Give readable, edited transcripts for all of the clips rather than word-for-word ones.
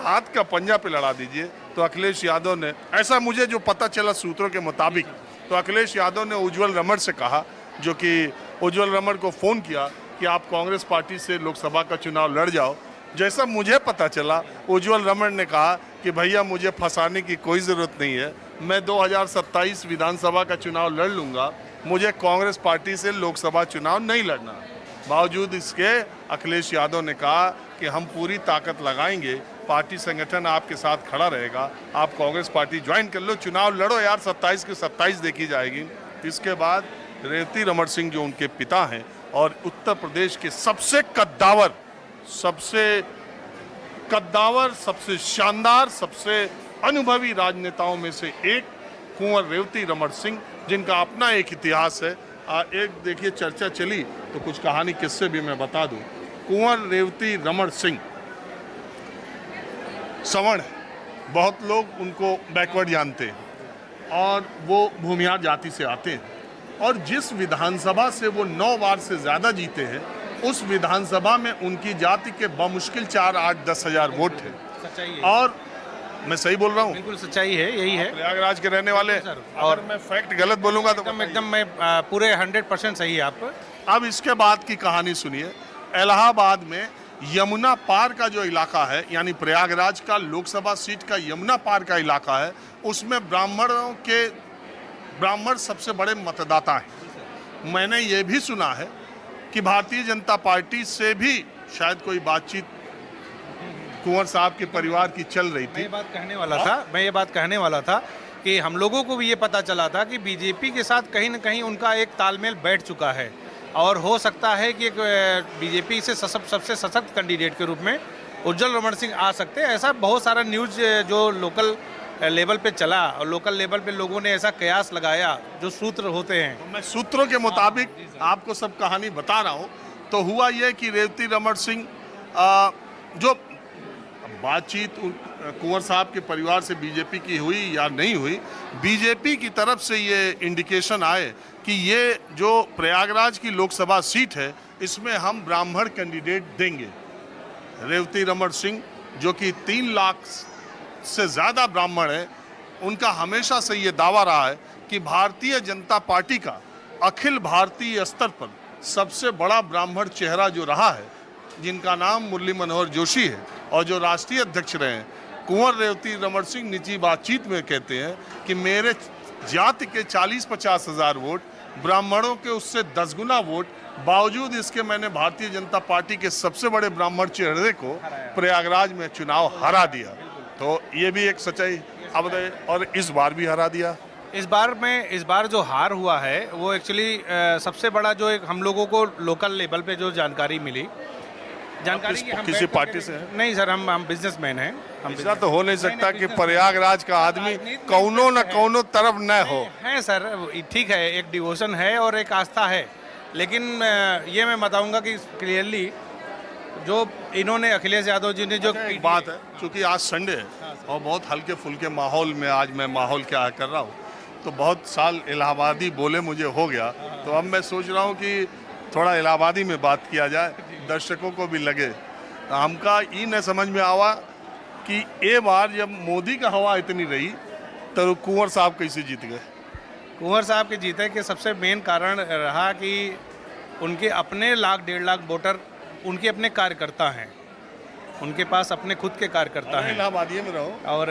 हाथ का पंजा पे लड़ा दीजिए। तो अखिलेश यादव ने, ऐसा मुझे जो पता चला सूत्रों के मुताबिक, तो अखिलेश यादव ने उज्जवल रमण से कहा, जो कि उज्जवल रमण को फ़ोन किया कि आप कांग्रेस पार्टी से लोकसभा का चुनाव लड़ जाओ। जैसा मुझे पता चला, उज्जवल रमण ने कहा कि भैया मुझे फंसाने की कोई ज़रूरत नहीं है, मैं 2027 विधानसभा का चुनाव लड़ लूँगा, मुझे कांग्रेस पार्टी से लोकसभा चुनाव नहीं लड़ना। बावजूद इसके अखिलेश यादव ने कहा कि हम पूरी ताकत लगाएंगे, पार्टी संगठन आपके साथ खड़ा रहेगा, आप कांग्रेस पार्टी ज्वाइन कर लो, चुनाव लड़ो यार, 27 की 27 देखी जाएगी। इसके बाद रेवती रमण सिंह जो उनके पिता हैं और उत्तर प्रदेश के सबसे कद्दावर, सबसे शानदार, सबसे अनुभवी राजनेताओं में से एक कुंवर रेवती रमण सिंह, जिनका अपना एक इतिहास है। एक देखिए चर्चा चली तो कुछ कहानी किस्से भी मैं बता दूं। कुंवर रेवती रमण सिंह सवर्ण है, बहुत लोग उनको बैकवर्ड जानते हैं और वो भूमिहार जाति से आते हैं, और जिस विधानसभा से वो 9 बार से ज़्यादा जीते हैं, उस विधानसभा में उनकी जाति के बमुश्किल 4, 8, 10 हज़ार वोट है। सच्चाई है। और मैं सही बोल रहा हूँ? बिल्कुल सच्चाई है, यही है। प्रयागराज के रहने वाले, और मैं फैक्ट गलत बोलूंगा तो एकदम मैं पूरे 100% सही है आप। अब इसके बाद की कहानी सुनिए। इलाहाबाद में यमुना पार का जो इलाका है, यानी प्रयागराज का लोकसभा सीट का यमुना पार का इलाका है, उसमें ब्राह्मण सबसे बड़े मतदाता हैं। मैंने ये भी सुना है कि भारतीय जनता पार्टी से भी शायद कोई बातचीत कुंवर साहब के परिवार की चल रही थी। मैं ये बात कहने वाला था कि हम लोगों को भी ये पता चला था कि बीजेपी के साथ कहीं न कहीं उनका एक तालमेल बैठ चुका है, और हो सकता है कि बीजेपी से सबसे सशक्त कैंडिडेट के रूप में उज्जवल रमण सिंह आ सकते हैं। ऐसा बहुत सारा न्यूज़ जो लोकल लेवल पे चला, और लोकल लेवल पे लोगों ने ऐसा कयास लगाया, जो सूत्र होते हैं। तो मैं सूत्रों के मुताबिक आपको सब कहानी बता रहा हूँ। तो हुआ ये कि रेवती रमण सिंह, जो बातचीत कुंवर साहब के परिवार से बीजेपी की हुई या नहीं हुई, बीजेपी की तरफ से ये इंडिकेशन आए कि ये जो प्रयागराज की लोकसभा सीट है, इसमें हम ब्राह्मण कैंडिडेट देंगे। रेवती रमण सिंह जो कि 3 लाख से ज़्यादा ब्राह्मण है, उनका हमेशा से ये दावा रहा है कि भारतीय जनता पार्टी का अखिल भारतीय स्तर पर सबसे बड़ा ब्राह्मण चेहरा जो रहा है, जिनका नाम मुरली मनोहर जोशी है और जो राष्ट्रीय अध्यक्ष रहे हैं, कुंवर रेवती रमण सिंह निजी बातचीत में कहते हैं कि मेरे जाति के 40-50 हज़ार वोट, ब्राह्मणों के उससे 10 गुना वोट, बावजूद इसके मैंने भारतीय जनता पार्टी के सबसे बड़े ब्राह्मण चेहरे को प्रयागराज में चुनाव हरा दिया। तो ये भी एक सच्चाई। अब और इस बार भी हरा दिया। इस बार जो हार हुआ है वो एक्चुअली सबसे बड़ा जो एक हम लोगों को लोकल लेवल पे जो जानकारी मिली, जानकारी की हम किसी पार्टी से है? नहीं सर, हम बिजनेसमैन हैं। ऐसा तो हो नहीं सकता कि प्रयागराज का आदमी कौनो न कौनो तरफ न हो। है सर, ठीक है, एक डिवोशन है और एक आस्था है, लेकिन ये मैं बताऊंगा कि क्लियरली जो इन्होंने अखिलेश यादव जी ने जो एक बात है, क्योंकि आज संडे है और बहुत हल्के फुल्के माहौल में आज मैं माहौल क्या कर रहा हूँ, तो बहुत साल इलाहाबादी बोले मुझे हो गया, तो अब मैं सोच रहा हूँ कि थोड़ा इलाहाबादी में बात किया जाए, दर्शकों को भी लगे। हमका ये न समझ में आवा कि ये बार जब मोदी का हवा इतनी रही तो कुंवर साहब कैसे जीत गए। कुंवर साहब के जीते के सबसे मेन कारण रहा कि उनके अपने 1.5 लाख वोटर उनके अपने कार्यकर्ता हैं, उनके पास अपने खुद के कार्यकर्ता हैं। इलाहाबादी में रहो। और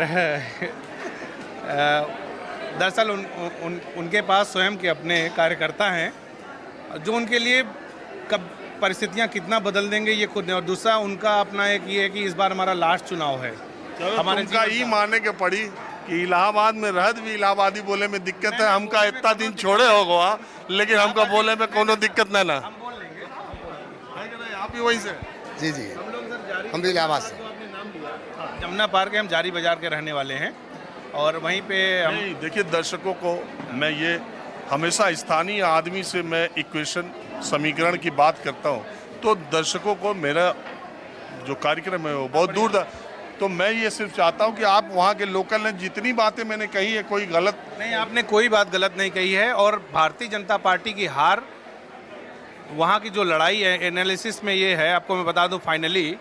दरअसल उनके पास स्वयं के अपने कार्यकर्ता हैं, जो उनके लिए कब परिस्थितियां कितना बदल देंगे ये खुद नहीं। और दूसरा उनका अपना एक ये है कि इस बार हमारा लास्ट चुनाव है। हमारे का ये मानने के पड़ी कि इलाहाबाद में रहत भी इलाहाबादी बोले में दिक्कत है। हमका इतना दिन छोड़े हो गया, लेकिन हमका बोले में कोनो दिक्कत नहीं ना। आप भी वहीं से? जी जी, हम भी इलाहाबाद से। जमुना पार के हम जारी बाजार के रहने वाले हैं, और वहीं पे हम देखिए दर्शकों को मैं ये हमेशा स्थानीय आदमी से मैं इक्वेशन समीकरण की बात करता हूँ, तो दर्शकों को मेरा जो कार्यक्रम है वो बहुत दूर था, तो मैं ये सिर्फ चाहता हूँ कि आप वहाँ के लोकल ने जितनी बातें मैंने कही है कोई गलत नहीं, आपने कोई बात गलत नहीं कही है। और भारतीय जनता पार्टी की हार, वहाँ की जो लड़ाई है, एनालिसिस में ये है, आपको मैं बता दूं फाइनली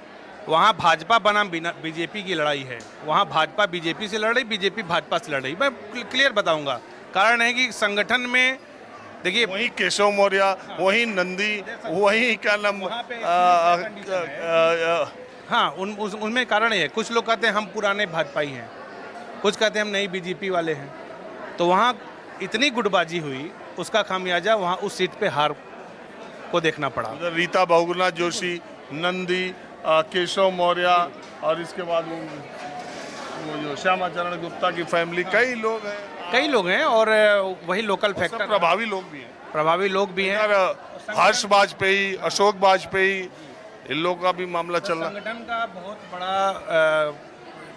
वहाँ भाजपा बनाम बीजेपी की लड़ाई है। वहाँ भाजपा बीजेपी से लड़ रही, बीजेपी भाजपा से लड़ रही। मैं क्लियर बताऊंगा। कारण है कि संगठन में देखिए, वही केशव मौर्य, वही नंदी, वही क्या नाम, वहाँ पे हाँ, उनमें कारण है। कुछ लोग कहते हैं हम पुराने भाजपाई हैं, कुछ कहते हैं हम नई बीजेपी वाले हैं। तो वहाँ इतनी गुटबाजी हुई, उसका खामियाजा वहाँ उस सीट पे हार को देखना पड़ा। उधर रीता बहुगुणा जोशी, नंदी, केशव मौर्य, और इसके बाद वो जो श्यामाचरण गुप्ता की फैमिली, कई लोग हैं और वही लोकल फैक्टर, प्रभावी लोग भी हैं। यार हर्ष वाजपेयी, अशोक वाजपेयी, इन लोगों का भी मामला चल रहा है। संगठन का बहुत बड़ा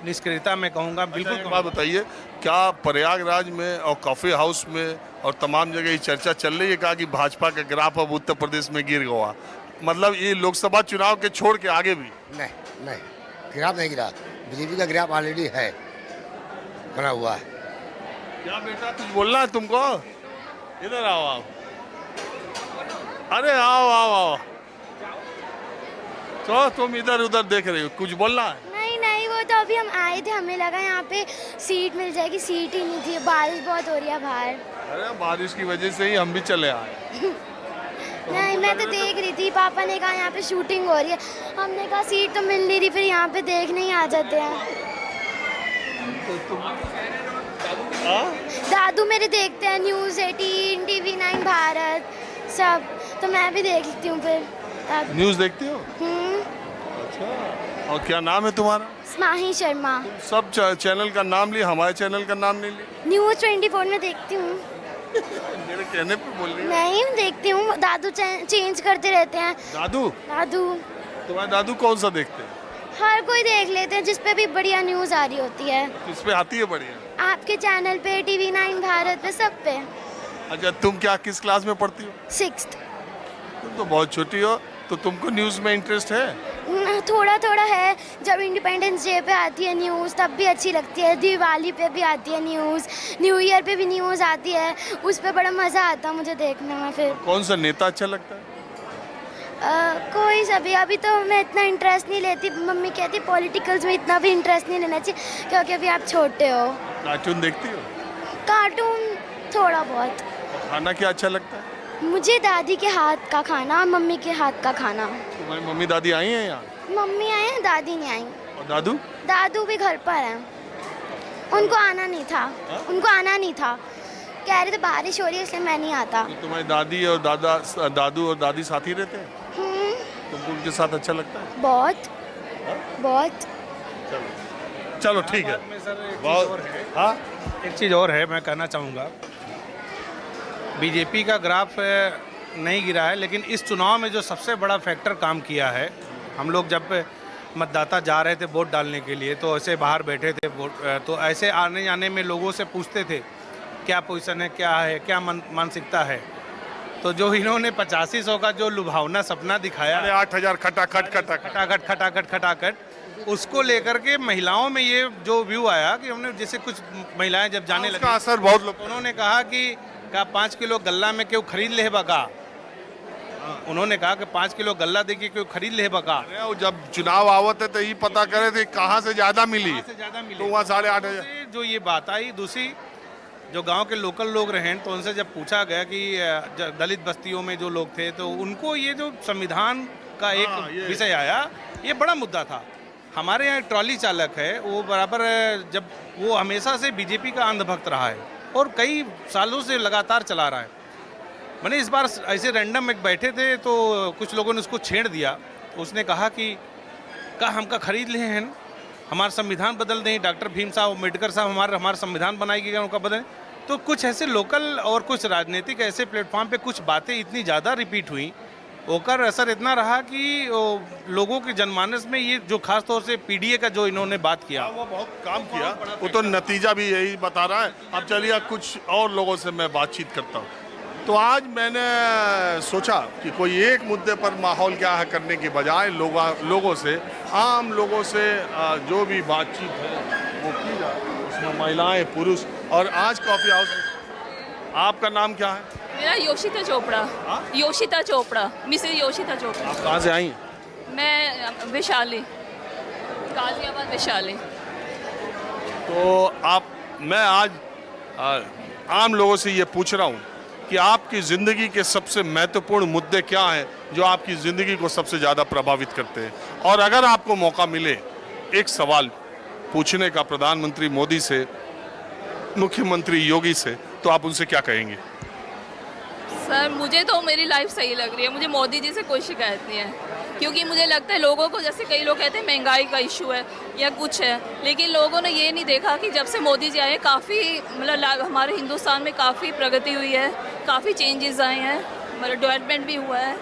निष्क्रियता मैं कहूँगा। बिल्कुल। एक बात बताइए, क्या प्रयागराज में और कॉफी हाउस में और तमाम जगह ये चर्चा चल रही है कहा कि भाजपा का ग्राफ अब उत्तर प्रदेश में गिर गया, मतलब ये लोकसभा चुनाव के छोड़ के आगे भी? नहीं, ग्राफ नहीं गिरा। बीजेपी का ग्राफ ऑलरेडी है, बना हुआ है। क्या बेटा कुछ बोलना है तुमको? इधर आओ आप। अरे आओ। तो तुम इधर उधर देख रहे हो, कुछ बोलना है? नहीं, वो तो अभी हम आए थे, हमें लगा यहाँ पे सीट मिल जाएगी, सीट ही नहीं थी। बारिश बहुत हो रही है बाहर। अरे बारिश की वजह से ही हम भी चले आए। नहीं, मैं तो देख रही थी, पापा ने कहा यहाँ पे शूटिंग हो रही है, हमने कहा सीट तो मिल नहीं रही, फिर यहाँ पे देखने ही आ जाते हैं। दादू मेरे देखते हैं न्यूज़ 18, TV 9 भारत सब, तो मैं भी देख लेती हूँ फिर। न्यूज़ देखती हो? अच्छा, और क्या नाम है तुम्हारा? स्माही शर्मा। सब चैनल का नाम लिया, हमारे चैनल का नाम नहीं लिया? न्यूज़ 24 में देखती हूँ। मेरे कहने पे बोल रही है? नहीं, देखती हूँ, दादू चेंज करते रहते हैं। दादू? तुम्हारे दादू कौन सा देखते हैं? हर कोई देख लेते हैं, जिस पे भी बढ़िया न्यूज़ आ रही होती है। किस पे आती है बढ़िया? आपके चैनल पे, TV 9 भारत पे, सब पे। अच्छा, तुम क्या किस क्लास में पढ़ती हो? 6th। तुम तो बहुत छोटी हो, तो तुमको न्यूज़ में इंटरेस्ट है? थोड़ा है। जब इंडिपेंडेंस डे पे आती है न्यूज़ तब भी अच्छी लगती है, दिवाली पे भी आती है न्यूज़, न्यू ईयर पे भी न्यूज़ आती है, उस पे बड़ा मज़ा आता है मुझे देखने में। फिर कौन सा नेता अच्छा लगता है? कोई सभी। अभी तो मैं इतना इंटरेस्ट नहीं लेती, मम्मी कहती पॉलिटिकल्स में इतना भी इंटरेस्ट नहीं लेना चाहिए क्योंकि अभी आप छोटे हो। कार्टून देखती हो? कार्टून थोड़ा बहुत। खाना क्या अच्छा लगता है? मुझे दादी के हाथ का खाना और मम्मी के हाथ का खाना। तुम्हारी मम्मी दादी आई हैं यहाँ? मम्मी आई हैं, दादी नहीं आई। और दादू? दादू भी घर पर हैं, उनको आना नहीं था। कह रहे थे बारिश हो रही है इसलिए मैं नहीं आता। तो तुम्हारी दादी और दादू और दादी साथ ही रहते हैं? तुमको उनके साथ अच्छा लगता है? बहुत। चलो ठीक है। हाँ, एक चीज़ और है, मैं कहना चाहूँगा, बीजेपी का ग्राफ नहीं गिरा है, लेकिन इस चुनाव में जो सबसे बड़ा फैक्टर काम किया है, हम लोग जब मतदाता जा रहे थे वोट डालने के लिए, तो ऐसे बाहर बैठे थे तो ऐसे आने जाने में लोगों से पूछते थे क्या पोजीशन है, क्या मानसिकता है। तो जो इन्होंने 8500 का जो लुभावना सपना दिखाया, 8,000 खटाखट, उसको लेकर के महिलाओं में ये जो व्यू आया कि हमने जैसे कुछ महिलाएं जब जाने लगी, असर बहुत लोग, उन्होंने कहा कि 5 किलो गल्ला में क्यों खरीद ले बका। उन्होंने कहा कि 5 किलो गल्ला देखिए क्यों खरीद ले बका। जब चुनाव आवत है तो ये पता करे थे कहाँ से ज्यादा मिली, तो वहाँ 8,500। जो ये बात आई, दूसरी जो गांव के लोकल लोग रहे तो उनसे जब पूछा गया कि दलित बस्तियों में जो लोग थे, तो उनको ये जो संविधान का एक विषय आया, ये बड़ा मुद्दा था। हमारे यहाँ ट्रॉली चालक है, वो बराबर जब वो हमेशा से बीजेपी का अंधभक्त रहा है और कई सालों से लगातार चला रहा है। मैंने इस बार ऐसे रैंडम एक बैठे थे तो कुछ लोगों ने उसको छेड़ दिया। उसने कहा कि हमका खरीद ले हैं, हमारा संविधान बदल दें, डॉक्टर भीम साहब अम्बेडकर साहब हमारा संविधान बनाएगी, उनका बदलें। तो कुछ ऐसे लोकल और कुछ राजनीतिक ऐसे प्लेटफॉर्म पे कुछ बातें इतनी ज़्यादा रिपीट हुई, ओकर असर इतना रहा कि लोगों के जनमानस में ये जो खास तौर से पीडीए का जो इन्होंने बात किया, वो बहुत काम किया, वो तो नतीजा भी यही बता रहा है। अब चलिए कुछ और लोगों से मैं बातचीत करता हूँ। तो आज मैंने सोचा कि कोई एक मुद्दे पर माहौल क्या है करने के बजाय लोगों से, आम लोगों से जो भी बातचीत है वो की जाए, उसमें महिलाएं, पुरुष। और आज कॉफ़ी हाउस, आपका नाम क्या है? मेरा योशिता चोपड़ा। योशिता चोपड़ा, मिसेज योशिता चोपड़ा। आप कहाँ से आई? मैं वैशाली। गाजियाबाद वैशाली। तो मैं आज आम लोगों से ये पूछ रहा हूँ कि आपकी ज़िंदगी के सबसे महत्वपूर्ण मुद्दे क्या हैं जो आपकी ज़िंदगी को सबसे ज़्यादा प्रभावित करते हैं, और अगर आपको मौका मिले एक सवाल पूछने का प्रधानमंत्री मोदी से, मुख्यमंत्री योगी से, तो आप उनसे क्या कहेंगे? सर मुझे तो मेरी लाइफ सही लग रही है, मुझे मोदी जी से कोई शिकायत नहीं है, क्योंकि मुझे लगता है लोगों को, जैसे कई लोग कहते हैं महंगाई का इशू है या कुछ है, लेकिन लोगों ने ये नहीं देखा कि जब से मोदी जी आए काफ़ी मतलब हमारे हिंदुस्तान में काफ़ी प्रगति हुई है, काफ़ी चेंजेस आए हैं, मतलब डेवलपमेंट भी हुआ है।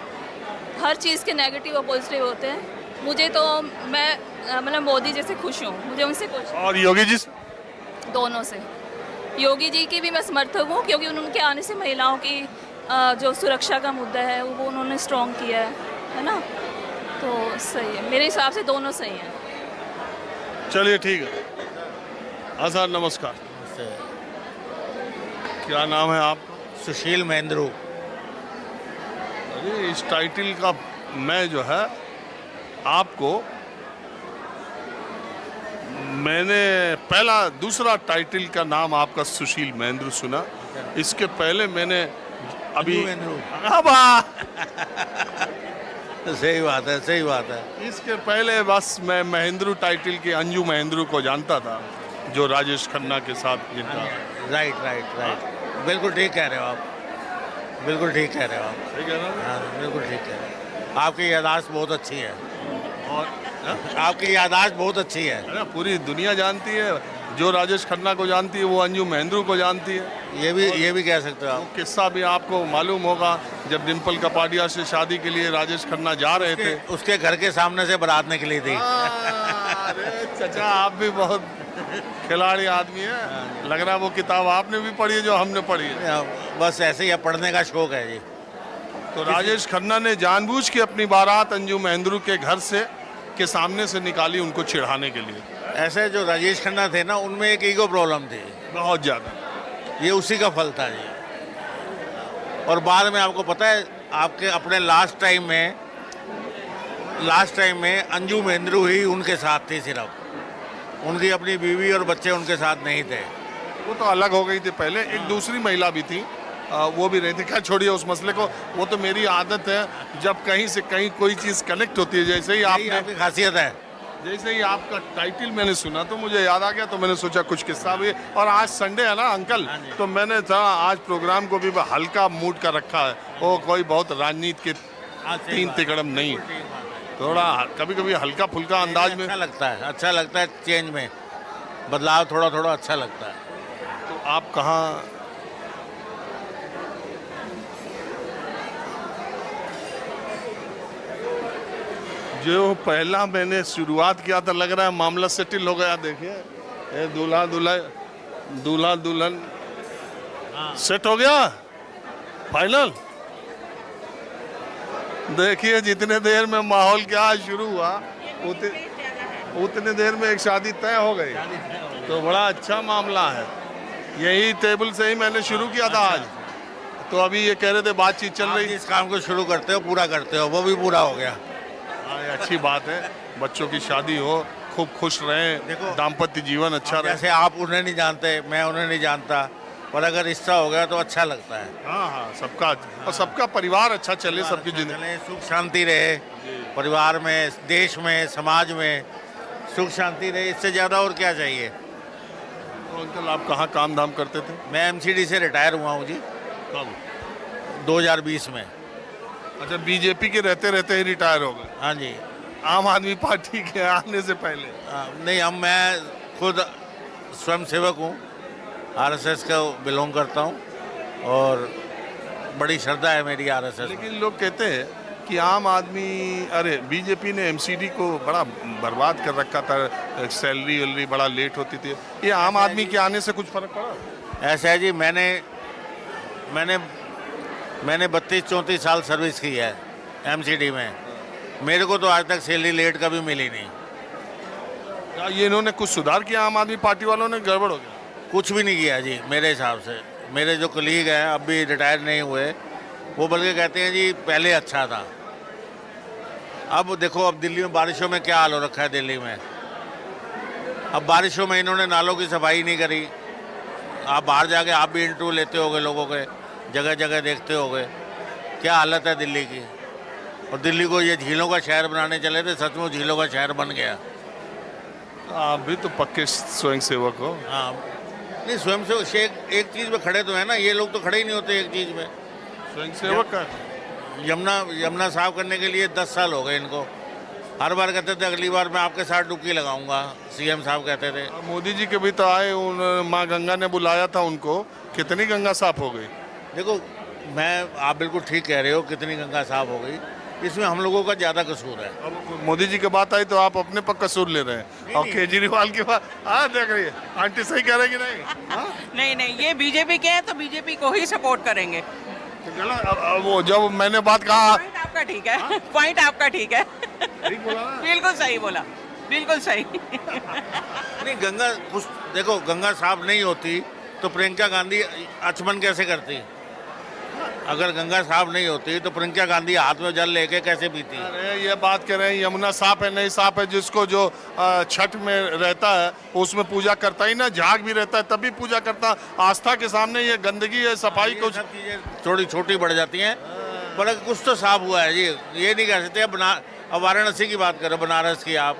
हर चीज़ के नेगेटिव और पॉजिटिव होते हैं। मुझे तो मैं मतलब मोदी जी से खुश हूँ, मुझे उनसे खुश। और योगी जी से? दोनों से। योगी जी की भी मैं समर्थक हूँ, क्योंकि उनके आने से महिलाओं की जो सुरक्षा का मुद्दा है वो उन्होंने स्ट्रॉन्ग किया है ना, तो सही है मेरे हिसाब से, दोनों सही हैं। चलिए ठीक है। हाँ सर, नमस्कार। क्या नाम है आपका? सुशील महेंद्रू। अरे इस टाइटल का मैं जो है आपको, मैंने दूसरा टाइटल का नाम आपका सुशील महेंद्रू सुना, इसके पहले मैंने अभी सही बात है, सही बात है। इसके पहले बस मैं महेंद्रू टाइटल के अंजू महेंद्रू को जानता था, जो राजेश खन्ना के साथ जिनका। राइट राइट राइट, बिल्कुल ठीक कह रहे हो आप, बिल्कुल ठीक कह रहे हो आप। ठीक है ना? हाँ बिल्कुल ठीक कह रहे हो। आपकी याददाश्त बहुत अच्छी है, और आपकी याददाश्त बहुत अच्छी है। है ना, पूरी दुनिया जानती है, जो राजेश खन्ना को जानती है वो अंजू महेंद्रू को जानती है। ये भी कह सकते हो वो आप। किस्सा भी आपको मालूम होगा, जब डिम्पल कपाडिया से शादी के लिए राजेश खन्ना जा रहे थे, उसके घर के सामने से बारात निकली थी। अरे चचा, आप भी बहुत खिलाड़ी आदमी है, लग रहा है वो किताब आपने भी पढ़ी है जो हमने पढ़ी है। बस ऐसे ही पढ़ने का शौक है जी। तो राजेश खन्ना ने जानबूझ के अपनी बारात अंजू महेंद्रू के घर से के सामने से निकाली, उनको चिढ़ाने के लिए। ऐसे जो राजेश खन्ना थे ना, उनमें एक ईगो प्रॉब्लम थी बहुत ज़्यादा। ये उसी का फल था जी। और बाद में आपको पता है, आपके अपने लास्ट टाइम में अंजू महेंद्रू ही उनके साथ थी सिर्फ, उनकी अपनी बीवी और बच्चे उनके साथ नहीं थे। वो तो अलग हो गई थी पहले, एक दूसरी महिला भी थी, वो भी रही थी। क्या, छोड़िए उस मसले को, वो तो मेरी आदत है, जब कहीं से कहीं कोई चीज़ कनेक्ट होती है, जैसे ही आपकी खासियत है। जैसे ही आपका टाइटल मैंने सुना तो मुझे याद आ गया, तो मैंने सोचा कुछ किस्सा भी। और आज संडे है ना अंकल, तो मैंने था आज प्रोग्राम को भी हल्का मूड का रखा है, वो कोई बहुत राजनीति के तीन तिकड़म नहीं, थोड़ा कभी कभी हल्का फुल्का अंदाज में। अच्छा लगता है चेंज में, बदलाव थोड़ा थोड़ा अच्छा लगता है। तो आप कहाँ, जो पहला मैंने शुरुआत किया था, लग रहा है मामला सेटल हो गया। देखिए ये दूल्हा दुल्हन सेट हो गया फाइनल। देखिए जितने देर में माहौल क्या शुरू हुआ, उतने देर में एक शादी तय हो गई, तो बड़ा अच्छा मामला है। यही टेबल से ही मैंने शुरू किया था आज, तो अभी ये कह रहे थे बातचीत चल रही। इस काम को शुरू करते हो, पूरा करते हो, वो भी पूरा हो गया। ये अच्छी बात है, बच्चों की शादी हो, खूब खुश रहें, दाम्पत्य जीवन अच्छा रहे। जैसे आप उन्हें नहीं जानते, मैं उन्हें नहीं जानता, पर अगर रिश्ता हो गया तो अच्छा लगता है। हाँ, सबका और सबका परिवार अच्छा चले, सबकी जिंदगी सुख शांति रहे, परिवार में, देश में, समाज में सुख शांति रहे, इससे ज़्यादा और क्या चाहिए। तो अंकल आप कहाँ काम धाम करते थे? मैं MCD से रिटायर हुआ हूँ जी। कब? 2020 में। अच्छा, बीजेपी के रहते रहते ही रिटायर हो गए? हाँ जी। आम आदमी पार्टी के आने से पहले? नहीं, मैं खुद स्वयं सेवक हूँ, RSS का बिलोंग करता हूँ और बड़ी श्रद्धा है मेरी RSS। लेकिन लोग कहते हैं कि आम आदमी, अरे बीजेपी ने MCD को बड़ा बर्बाद कर रखा था, सैलरी वैलरी बड़ा लेट होती थी, ये आम आदमी के आने से कुछ फर्क पड़ा? ऐसा है जी, मैंने 32-34 साल सर्विस की है MCD में, मेरे को तो आज तक सैलरी लेट कभी मिली नहीं। क्या ये इन्होंने कुछ सुधार किया आम आदमी पार्टी वालों ने, गड़बड़ हो गया? कुछ भी नहीं किया जी मेरे हिसाब से। मेरे जो कलीग हैं, अब भी रिटायर नहीं हुए, वो बल्कि कहते हैं जी पहले अच्छा था। अब देखो, अब दिल्ली में बारिशों में क्या हाल हो रखा है दिल्ली में, अब बारिशों में इन्होंने नालों की सफाई नहीं करी। आप बाहर जाके आप भी इंटरव्यू लेते होगे लोगों के, जगह जगह देखते होगे क्या हालत है दिल्ली की। और दिल्ली को ये झीलों का शहर बनाने चले थे, सचमुच झीलों का शहर बन गया। आप भी तो पक्के स्वयं सेवक हो। हाँ, नहीं स्वयं से एक चीज़ में खड़े तो है ना, ये लोग तो खड़े ही नहीं होते एक चीज़ में। स्वयं सेवक का यमुना साफ करने के लिए 10 साल हो गए इनको। हर बार कहते थे अगली बार मैं आपके साथ डुबकी लगाऊंगा, सीएम साहब कहते थे। मोदी जी के भी तो आए, उन माँ गंगा ने बुलाया था उनको, कितनी गंगा साफ हो गई। देखो आप बिल्कुल ठीक कह रहे हो, कितनी गंगा साफ हो गई, इसमें हम लोगों का ज़्यादा कसूर है। अब मोदी जी की बात आई तो आप अपने पर कसूर ले रहे हैं, और केजरीवाल की बात देख रही है आंटी, सही कह रहे हैं कि नहीं? हाँ? नहीं, ये बीजेपी के हैं तो बीजेपी को ही सपोर्ट करेंगे। तो गलत, अब वो जब मैंने बात कहा, पॉइंट आपका ठीक है, पॉइंट आपका ठीक है, ठीक बोला ना? बिल्कुल सही बोला, बिल्कुल सही। नहीं गंगा कुछ देखो, गंगा साफ नहीं होती तो प्रियंका गांधी आचमन कैसे करती? अगर गंगा साफ नहीं होती तो प्रियंका गांधी हाथ में जल लेके कैसे पीती? अरे ये बात कर रहे हैं यमुना साफ है नहीं साफ है, जिसको जो छठ में रहता है उसमें पूजा करता ही ना, झाग भी रहता है तभी पूजा करता। आस्था के सामने ये गंदगी है, सफाई ये को सब चीजें थोड़ी छोटी बढ़ जाती हैं, पर कुछ तो साफ हुआ है जी, ये नहीं कह सकते। अब वाराणसी की बात करो, बनारस की, आप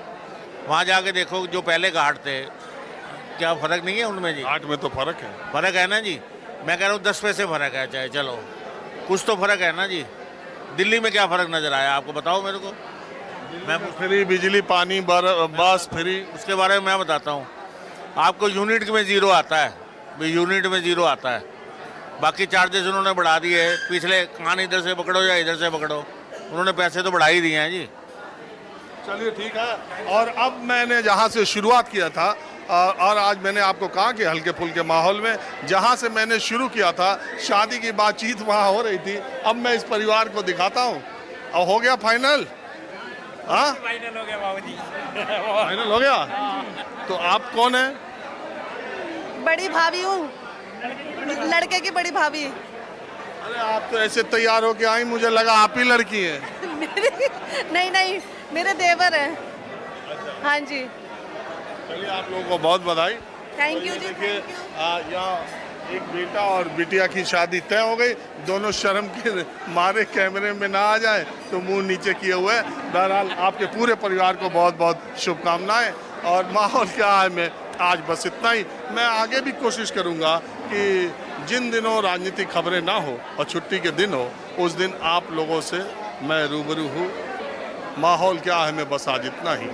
वहाँ जाके देखो जो पहले घाट थे, क्या फर्क नहीं है उनमें जी? घाट में तो फर्क है। फर्क है ना जी, मैं कह रहा हूँ 10 पैसे फर्क है, चाहे चलो कुछ तो फर्क है ना जी। दिल्ली में क्या फर्क नजर आया आपको, बताओ मेरे को। मैं फ्री बिजली पानी बस फ्री, उसके बारे में मैं बताता हूँ आपको। यूनिट में जीरो आता है, यूनिट में जीरो आता है, बाकी चार्जेस उन्होंने बढ़ा दिए। पिछले कान इधर से पकड़ो या इधर से पकड़ो, उन्होंने पैसे तो बढ़ा ही दिए हैं जी। चलिए ठीक है। और अब मैंने जहाँ से शुरुआत किया था, और आज मैंने आपको कहा कि हल्के फुल्के माहौल में जहाँ से मैंने शुरू किया था, शादी की बातचीत वहाँ हो रही थी, अब मैं इस परिवार को दिखाता हूँ। अब हो गया फाइनल? हाँ फाइनल हो गया बाबूजी, फाइनल हो गया। तो आप कौन है? बड़ी भाभी हूँ, लड़के की बड़ी भाभी। अरे आप तो ऐसे तैयार हो के आई, मुझे लगा आप ही लड़की हैं। नहीं, मेरे देवर हैं। हाँ जी, चलिए आप लोगों को बहुत बधाई। थैंक यू जी। देखिए यहाँ एक बेटा और बिटिया की शादी तय हो गई, दोनों शर्म के मारे कैमरे में ना आ जाए तो मुंह नीचे किए हुए हैं। बहरहाल आपके पूरे परिवार को बहुत बहुत शुभकामनाएं। और माहौल क्या है, मैं आज बस इतना ही। मैं आगे भी कोशिश करूंगा कि जिन दिनों राजनीतिक खबरें ना हो और छुट्टी के दिन हो, उस दिन आप लोगों से मैं रूबरू हूँ। माहौल क्या है, मैं बस आज इतना ही।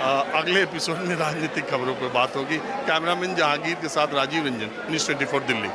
अगले एपिसोड में राजनीतिक खबरों पर बात होगी। कैमरामैन जहांगीर के साथ राजीव रंजन, न्यूज़ 24 दिल्ली।